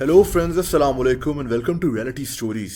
Hello friends, अस्सलाम वालेकुम and welcome to reality stories.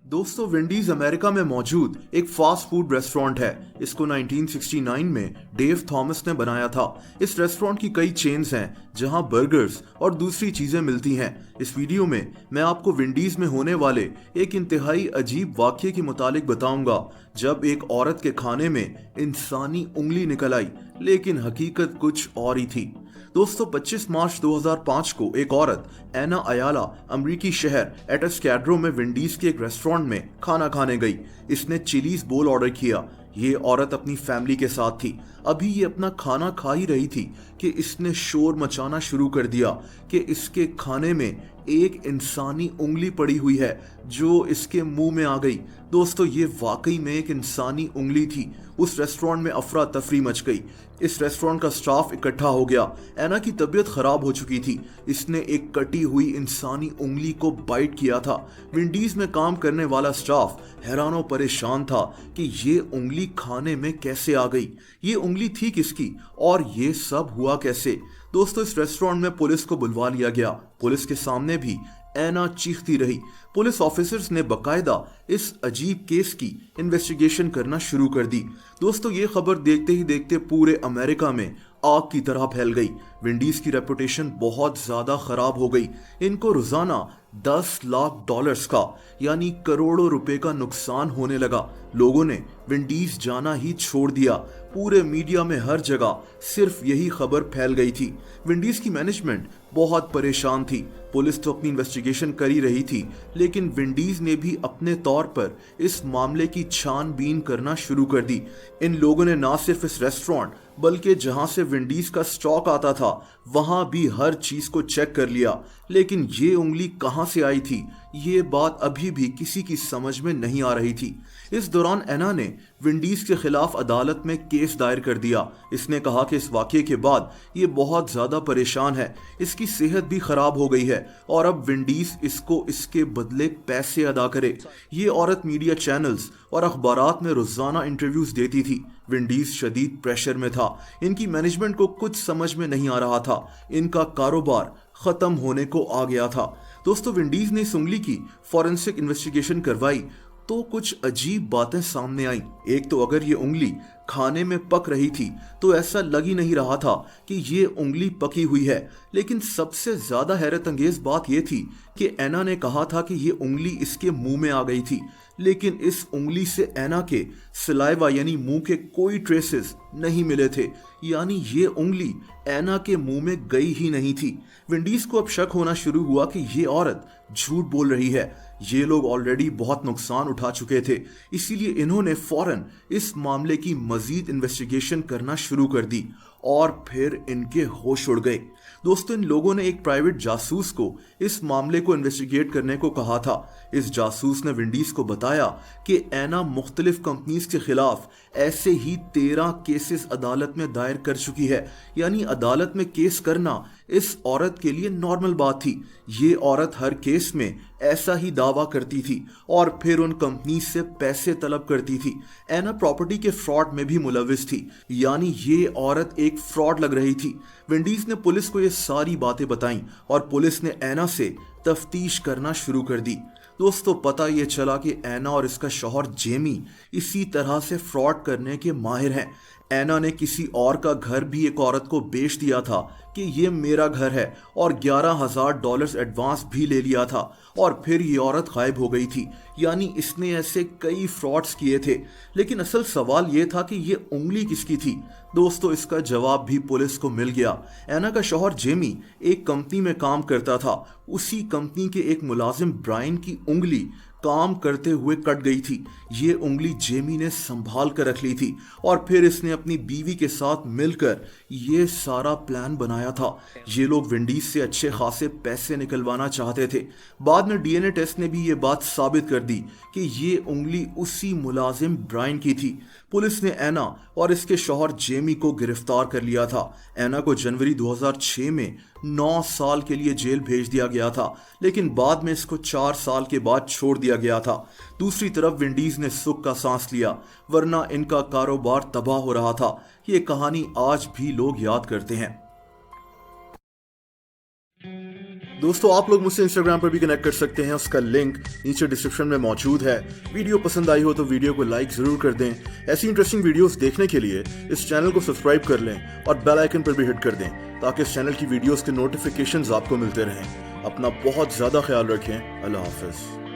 दोस्तों, विंडीज अमेरिका में मौजूद एक फास्ट फूड रेस्टोरेंट है। इसको 1969 में डेव थॉमस ने बनाया था। इस रेस्टोरेंट की कई चेन्स हैं जहां बर्गर्स और दूसरी चीजें मिलती हैं। इस वीडियो में मैं आपको विंडीज में होने वाले एक इंतहाई अजीब वाक्य के मुतालिक बताऊंगा, जब एक औरत के खाने में इंसानी उंगली निकल आई, लेकिन हकीकत कुछ और ही थी। दोस्तों, 25 मार्च 2005 को एक औरत एना अयाला अमरीकी शहर एटस्कैड्रो में विंडीज के एक रेस्टोरेंट में खाना खाने गई। इसने चिलीज बोल ऑर्डर किया। ये औरत अपनी फैमिली के साथ थी। अभी ये अपना खाना खा ही रही थी कि इसने शोर मचाना शुरू कर दिया कि इसके खाने में एक इंसानी उंगली पड़ी हुई है जो इसके मुंह में आ गई। दोस्तों, ये वाकई में एक इंसानी उंगली थी। उस रेस्टोरेंट में अफरा तफरी मच गई। इस रेस्टोरेंट का स्टाफ इकट्ठा हो गया। एना की तबीयत खराब हो चुकी थी। इसने एक कटी हुई इंसानी उंगली को बाइट किया था। विंडीज में काम करने वाला स्टाफ हैरानो परेशान था कि ये उंगली खाने में कैसे आ गई, ये उंगली थी किसकी और ये सब हुआ कैसे। दोस्तों, इस रेस्टोरेंट में पुलिस को बुलवा लिया गया। पुलिस के सामने भी एना चीखती रही। पुलिस ऑफिसर्स ने बकायदा इस अजीब केस की इन्वेस्टिगेशन करना शुरू कर दी। दोस्तों, ये खबर देखते ही देखते पूरे अमेरिका में आग की तरह फैल गई। विंडीज की रेपुटेशन बहुत ज्यादा खराब हो गई। इनको रोजाना 10 लाख डॉलर्स का यानी करोड़ों रुपए का नुकसान होने लगा। लोगों ने विंडीज जाना ही छोड़ दिया। पूरे मीडिया में हर जगह सिर्फ यही खबर फैल गई थी। विंडीज की मैनेजमेंट बहुत परेशान थी। पुलिस तो अपनी इन्वेस्टिगेशन कर ही रही थी, लेकिन विंडीज ने भी अपने तौर पर इस मामले की छानबीन करना शुरू कर दी। इन लोगों ने ना सिर्फ इस रेस्टोरेंट बल्कि जहां से विंडीज का स्टॉक आता था वहां भी हर चीज को चेक कर लिया, लेकिन ये उंगली कहां से आई थी, ये बात अभी भी किसी की समझ में नहीं आ रही थी। इस दौरान एना ने विंडीज के खिलाफ अदालत में केस दायर कर दिया। इसने कहा कि इस वाकये के बाद ये बहुत ज्यादा परेशान है, इसकी सेहत भी खराब हो गई है और अब विंडीज इसको इसके बदले पैसे अदा करे। ये औरत मीडिया चैनल्स और अखबारात में रोजाना इंटरव्यूज देती थी। विंडीज शदीद प्रेशर में था। इनकी मैनेजमेंट को कुछ समझ में नहीं आ रहा था। इनका कारोबार खत्म होने को आ गया था। दोस्तों, विंडीज ने इस उंगली की फॉरेंसिक इन्वेस्टिगेशन करवाई तो कुछ अजीब बातें सामने आई। एक तो अगर ये उंगली खाने में पक रही थी तो ऐसा लग ही नहीं रहा था कि ये उंगली पकी हुई है। लेकिन सबसे ज्यादा हैरत अंगेज बात यह थी कि एना ने कहा था कि ये उंगली इसके मुंह में आ गई थी, लेकिन इस उंगली से एना के सलाइवा यानी मुंह के कोई ट्रेसेस नहीं मिले थे। यानी ये उंगली एना के मुंह में गई ही नहीं थी। विंडीज को अब शक होना शुरू हुआ कि ये औरत झूठ बोल रही है। ये लोग ऑलरेडी बहुत नुकसान उठा चुके थे, इसीलिए इन्होंने फौरन इस मामले की मजीद इन्वेस्टिगेशन करना शुरू कर दी और फिर इनके होश उड़ गए। दोस्तों, इन लोगों ने एक प्राइवेट जासूस को इस मामले को इन्वेस्टिगेट करने को कहा था। इस जासूस ने विंडीज को बताया कि एना मुख्तलिफ कंपनीज के खिलाफ ऐसे ही 13 केसेस अदालत में दायर कर चुकी है। यानी अदालत में केस करना इस औरत के लिए नॉर्मल बात थी। ये औरत हर केस में ऐसा ही दावा करती थी और फिर उन कंपनी से पैसे तलब करती थी। एना प्रॉपर्टी के फ्रॉड में भी मुलविस थी। यानी ये औरत एक फ्रॉड लग रही थी। विंडीज ने पुलिस को ये सारी बातें बताईं और पुलिस ने एना से तफ्तीश करना शुरू कर दी। दोस्तों, पता ये चला कि एना और इसका शौहर जेमी इसी तरह से फ्रॉड करने के माहिर हैं। एना ने किसी और का घर भी एक औरत को बेच दिया था कि ये मेरा घर है और $11,000 एडवांस भी ले लिया था और फिर ये औरत गायब हो गई थी। यानी इसने ऐसे कई फ्रॉड्स किए थे। लेकिन असल सवाल ये था कि ये उंगली किसकी थी। दोस्तों, इसका जवाब भी पुलिस को मिल गया। एना का शौहर जेमी एक कंपनी में काम करता था। उसी कंपनी के एक मुलाजिम ब्रायन की उंगली काम करते हुए कट गई थी। ये उंगली जेमी ने संभाल कर रख ली थी और फिर इसने अपनी बीवी के साथ मिलकर ये सारा प्लान बनाया था। ये लोग विंडीज से अच्छे खासे पैसे निकलवाना चाहते थे। बाद में डीएनए टेस्ट ने भी ये बात साबित कर दी कि ये उंगली उसी मुलाजिम ब्रायन की थी। पुलिस ने एना और इसके शौहर जेमी को गिरफ्तार कर लिया था। एना को जनवरी 2006 में 9 साल के लिए जेल भेज दिया गया था, लेकिन बाद में इसको 4 साल के बाद छोड़ दिया गया था। दूसरी तरफ विंडीज ने सुख का सांस लिया, वरना इनका कारोबार तबाह हो रहा था। ये कहानी आज भी लोग याद करते हैं। दोस्तों आप लोग मुझसे इंस्टाग्राम पर भी कनेक्ट कर सकते हैं, उसका लिंक नीचे डिस्क्रिप्शन में मौजूद है। वीडियो पसंद आई हो तो वीडियो को लाइक जरूर कर दें। ऐसी इंटरेस्टिंग वीडियोस देखने के लिए इस चैनल को सब्सक्राइब कर लें और बेल आइकन पर भी हिट कर दें ताकि इस चैनल की वीडियोस के नोटिफिकेशंस आपको मिलते रहें। अपना बहुत ज़्यादा ख्याल रखें। अल्लाह हाफिज़।